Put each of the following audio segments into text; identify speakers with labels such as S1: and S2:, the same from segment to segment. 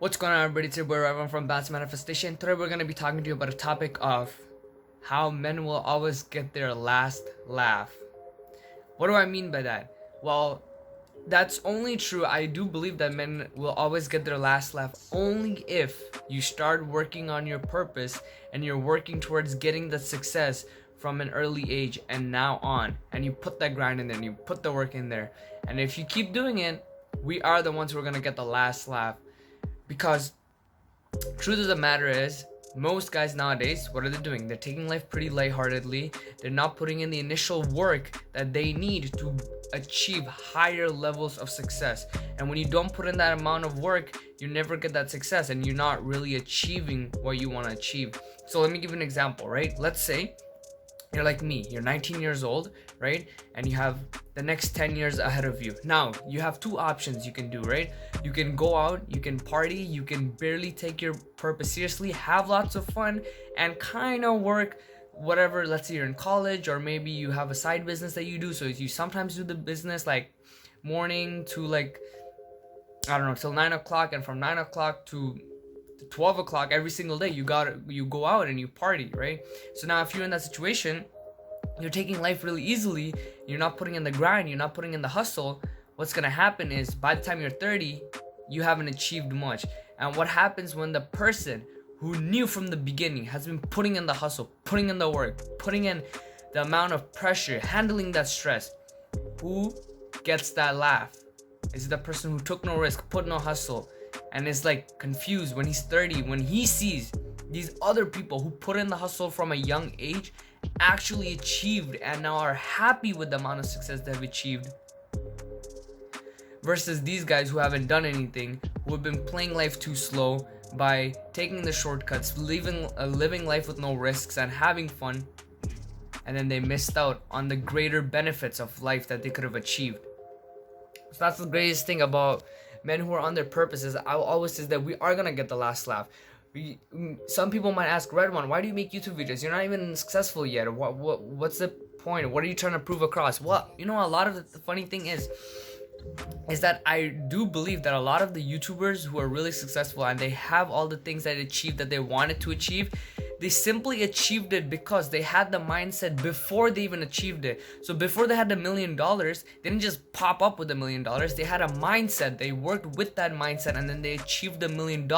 S1: What's going on, everybody? It's your boy Ravan from Bats Manifestation. Today we're going to be talking to you about a topic of how men will always get their last laugh. What do I mean by that? Well, that's only true. I do believe that men will always get their last laugh only if you start working on your purpose and you're working towards getting the success from an early age and now on. And you put that grind in there and you put the work in there. And if you keep doing it, we are the ones who are going to get the last laugh. Because truth of the matter is, most guys nowadays, what are they doing? They're taking life pretty lightheartedly. They're not putting in the initial work that they need to achieve higher levels of success. And when you don't put in that amount of work, you never get that success and you're not really achieving what you want to achieve. So let me give you an example, right? Let's say you're like me, you're 19 years old, right? And you have the next 10 years ahead of you. Now, you have two options you can do, right? You can go out, you can party, you can barely take your purpose seriously, have lots of fun, and kind of work whatever. Let's say you're in college, or maybe you have a side business that you do. So you sometimes do the business like morning to like, I don't know, till 9 o'clock, and from 9 o'clock to 12 o'clock every single day you go out and you party, right? So now if you're in that situation, you're taking life really easily, you're not putting in the grind, you're not putting in the hustle. What's gonna happen is by the time you're 30, you haven't achieved much. And what happens when the person who knew from the beginning has been putting in the hustle, putting in the work, putting in the amount of pressure, handling that stress, who gets that laugh? Is it the person who took no risk, put no hustle, and is like confused when he's 30, when he sees these other people who put in the hustle from a young age actually achieved and now are happy with the amount of success they've achieved, versus these guys who haven't done anything, who have been playing life too slow by taking the shortcuts, living life with no risks and having fun, and then they missed out on the greater benefits of life that they could have achieved. So that's the greatest thing about men who are on their purposes. I always say that we are gonna get the last laugh. Some people might ask, Red One, why do you make YouTube videos? You're not even successful yet. What's the point? What are you trying to prove across? Well, you know, a lot of the funny thing is that I do believe that a lot of the YouTubers who are really successful and they have all the things that they achieved that they wanted to achieve, they simply achieved it because they had the mindset before they even achieved it. So before they had $1 million, they didn't just pop up with $1 million. They had a mindset. They worked with that mindset, and then they achieved $1 million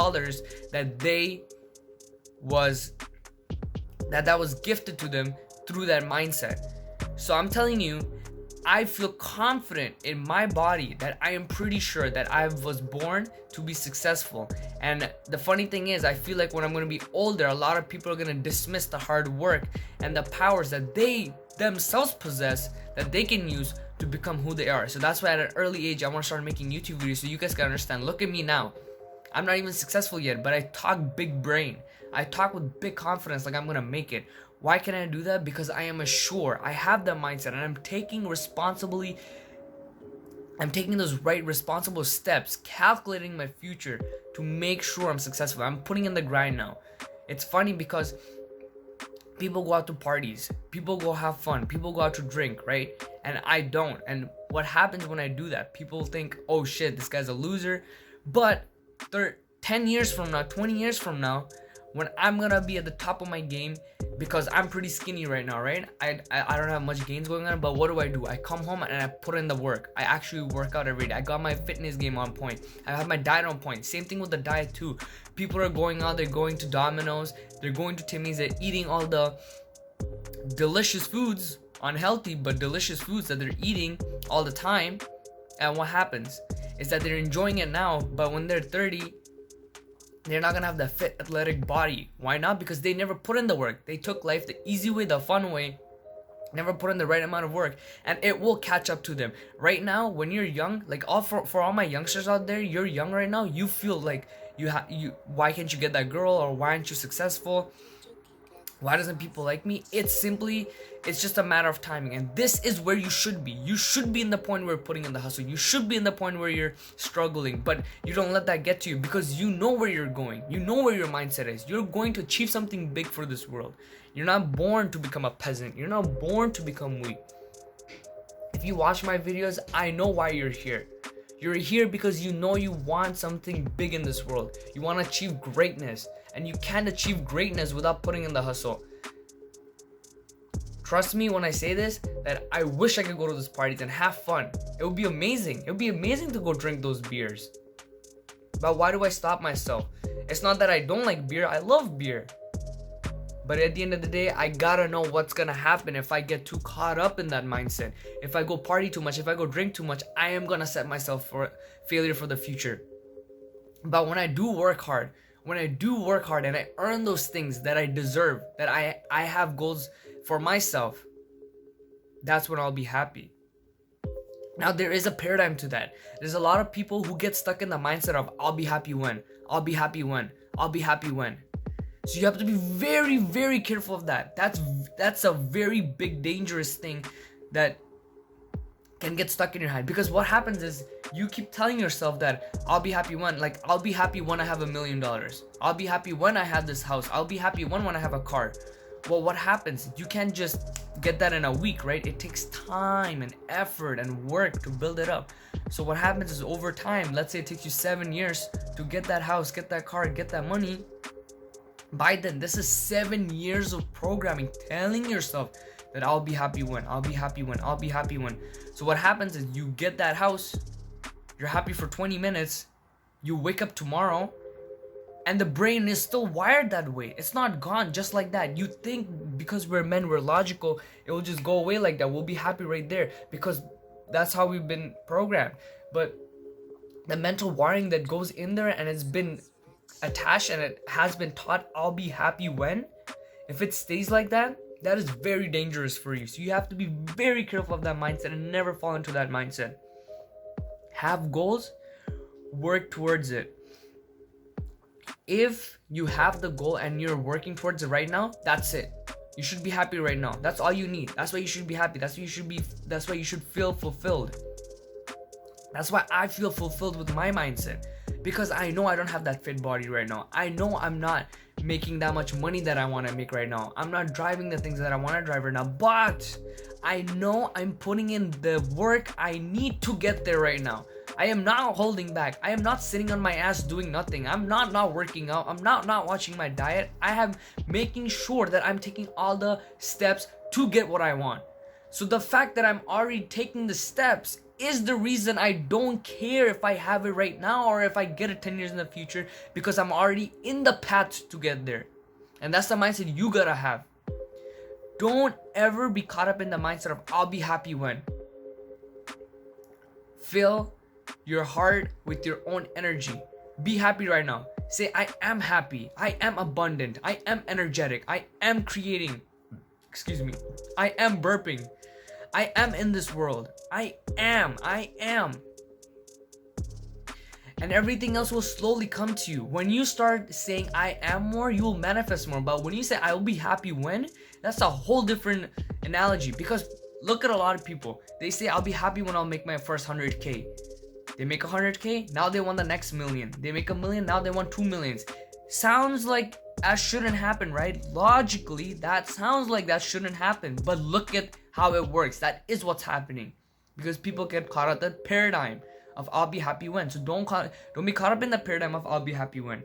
S1: that was gifted to them through that mindset. So I'm telling you, I feel confident in my body that I am pretty sure that I was born to be successful. And the funny thing is, I feel like when I'm going to be older, a lot of people are going to dismiss the hard work and the powers that they themselves possess that they can use to become who they are. So that's why at an early age, I want to start making YouTube videos so you guys can understand. Look at me now. I'm not even successful yet, but I talk big brain. I talk with big confidence like I'm going to make it. Why can I do that? Because I am assured, I have that mindset, and I'm taking those right responsible steps, calculating my future to make sure I'm successful. I'm putting in the grind now. It's funny because people go out to parties, people go have fun, people go out to drink, right? And I don't. And what happens when I do that? People think, oh shit, this guy's a loser. But 10 years from now, 20 years from now, when I'm gonna be at the top of my game, because I'm pretty skinny right now, right? I don't have much gains going on, but what do? I come home and I put in the work. I actually work out every day. I got my fitness game on point. I have my diet on point. Same thing with the diet too. People are going out, they're going to Domino's, they're going to Timmy's, they're eating all the delicious foods, unhealthy but delicious foods that they're eating all the time. And what happens is that they're enjoying it now, but when they're 30, they're not gonna have the fit, athletic body. Why not? Because they never put in the work. They took life the easy way, the fun way, never put in the right amount of work, and it will catch up to them. Right now, when you're young, like for all my youngsters out there, you're young right now. You feel like why can't you get that girl, or why aren't you successful? Why doesn't people like me? It's just a matter of timing. And this is where you should be. You should be in the point where you're putting in the hustle. You should be in the point where you're struggling. But you don't let that get to you, because you know where you're going. You know where your mindset is. You're going to achieve something big for this world. You're not born to become a peasant. You're not born to become weak. If you watch my videos, I know why you're here. You're here because you know you want something big in this world. You want to achieve greatness, and you can't achieve greatness without putting in the hustle. Trust me when I say this, that I wish I could go to those parties and have fun. It would be amazing. It would be amazing to go drink those beers. But why do I stop myself? It's not that I don't like beer. I love beer. But at the end of the day, I gotta know what's gonna happen if I get too caught up in that mindset. If I go party too much, if I go drink too much, I am gonna set myself for failure for the future. But when I do work hard, and I earn those things that I deserve, that I have goals for myself, that's when I'll be happy. Now, there is a paradigm to that. There's a lot of people who get stuck in the mindset of I'll be happy when. So you have to be very, very careful of that. That's a very big, dangerous thing that can get stuck in your head. Because what happens is you keep telling yourself that I'll be happy when. Like, I'll be happy when I have $1 million. I'll be happy when I have this house. I'll be happy when I have a car. Well, what happens? You can't just get that in a week, right? It takes time and effort and work to build it up. So what happens is over time, let's say it takes you 7 years to get that house, get that car, get that money. By then, this is 7 years of programming, telling yourself that I'll be happy when. So what happens is you get that house, you're happy for 20 minutes, you wake up tomorrow, and the brain is still wired that way. It's not gone just like that. You think because we're men, we're logical, it will just go away like that. We'll be happy right there because that's how we've been programmed. But the mental wiring that goes in there and it's been attached and it has been taught I'll be happy when, if it stays like that, that is very dangerous for you. So you have to be very careful of that mindset and never fall into that mindset. Have goals, work towards it. If you have the goal and you're working towards it right now, that's it. You should be happy right now. That's all you need. That's why you should be happy. That's why you should feel fulfilled. That's why I feel fulfilled with my mindset. Because I know I don't have that fit body right now. I know I'm not making that much money that I want to make right now. I'm not driving the things that I want to drive right now. But I know I'm putting in the work I need to get there right now. I am not holding back. I am not sitting on my ass doing nothing. I'm not working out. I'm not watching my diet. I am making sure that I'm taking all the steps to get what I want. So the fact that I'm already taking the steps is the reason I don't care if I have it right now or if I get it 10 years in the future, because I'm already in the path to get there. And that's the mindset you gotta have. Don't ever be caught up in the mindset of I'll be happy when. Fill your heart with your own energy. Be happy right now. Say I am happy. I am abundant. I am energetic. I am creating. I am burping. I am in this world. I am. And everything else will slowly come to you. When you start saying I am more, you will manifest more. But when you say I will be happy when, that's a whole different analogy. Because look at a lot of people. They say I'll be happy when I'll make my first 100K. They make 100K, now they want the next million. They make $1 million, now they want 2 millions. Sounds like that shouldn't happen, right? Logically, that sounds like that shouldn't happen. But look at how it works. That is what's happening. Because people get caught up in that paradigm of I'll be happy when. So don't be caught up in the paradigm of I'll be happy when.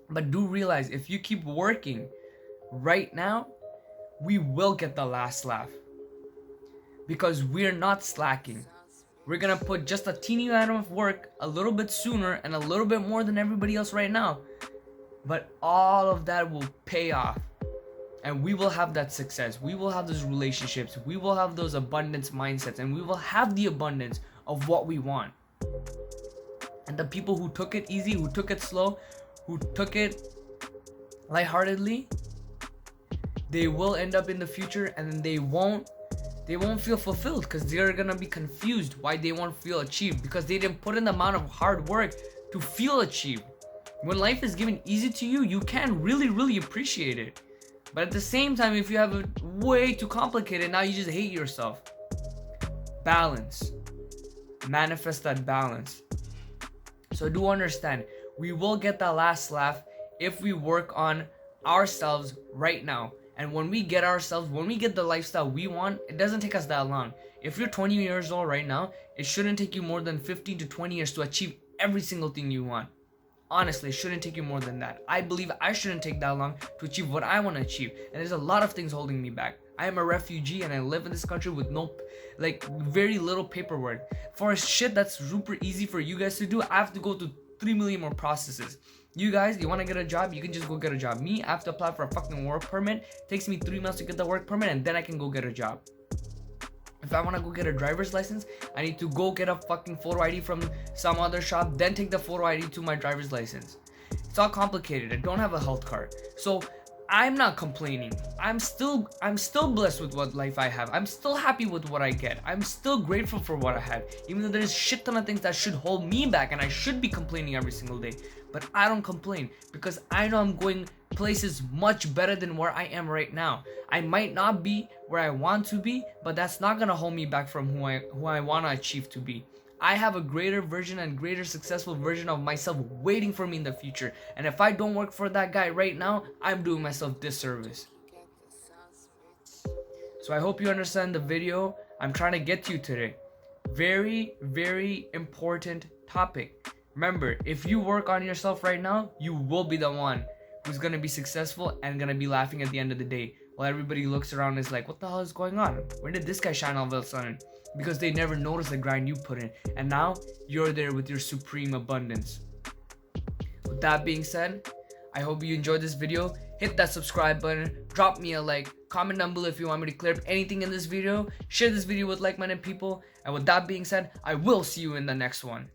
S1: But do realize if you keep working right now, we will get the last laugh. Because we're not slacking. We're gonna put just a teeny amount of work a little bit sooner and a little bit more than everybody else right now. But all of that will pay off. And we will have that success. We will have those relationships. We will have those abundance mindsets. And we will have the abundance of what we want. And the people who took it easy, who took it slow, who took it lightheartedly, they will end up in the future and they won't feel fulfilled because they're gonna be confused why they won't feel achieved, because they didn't put in the amount of hard work to feel achieved. When life is given easy to you, you can really appreciate it. But at the same time, if you have it way too complicated, now you just hate yourself. Balance. Manifest that balance. So do understand, we will get that last laugh if we work on ourselves right now. And when we get the lifestyle we want, it doesn't take us that long. If you're 20 years old right now, it shouldn't take you more than 15 to 20 years to achieve every single thing you want. Honestly, it shouldn't take you more than that. I believe I shouldn't take that long to achieve what I want to achieve. And there's a lot of things holding me back. I am a refugee and I live in this country with very little paperwork. For a shit that's super easy for you guys to do, I have to go through 3 million more processes. You guys, you want to get a job, you can just go get a job. Me, I have to apply for a fucking work permit. It takes me 3 months to get the work permit and then I can go get a job. If I want to go get a driver's license, I need to go get a fucking photo ID from some other shop, then take the photo ID to my driver's license. It's all complicated. I don't have a health card. So I'm not complaining. I'm still blessed with what life I have. I'm still happy with what I get. I'm still grateful for what I have. Even though there's shit ton of things that should hold me back and I should be complaining every single day. But I don't complain because I know I'm going places much better than where I am right now. I might not be where I want to be, but that's not gonna hold me back from who I want to achieve to be. I have a greater version and greater successful version of myself waiting for me in the future. And if I don't work for that guy right now, I'm doing myself disservice. So I hope you understand the video I'm trying to get to you today. Very, very important topic. Remember, if you work on yourself right now, you will be the one who's gonna be successful and gonna be laughing at the end of the day. While everybody looks around and is like, what the hell is going on? Where did this guy shine all of a sudden? Because they never noticed the grind you put in. And now, you're there with your supreme abundance. With that being said, I hope you enjoyed this video. Hit that subscribe button, drop me a like, comment down below if you want me to clear up anything in this video, share this video with like-minded people, and with that being said, I will see you in the next one.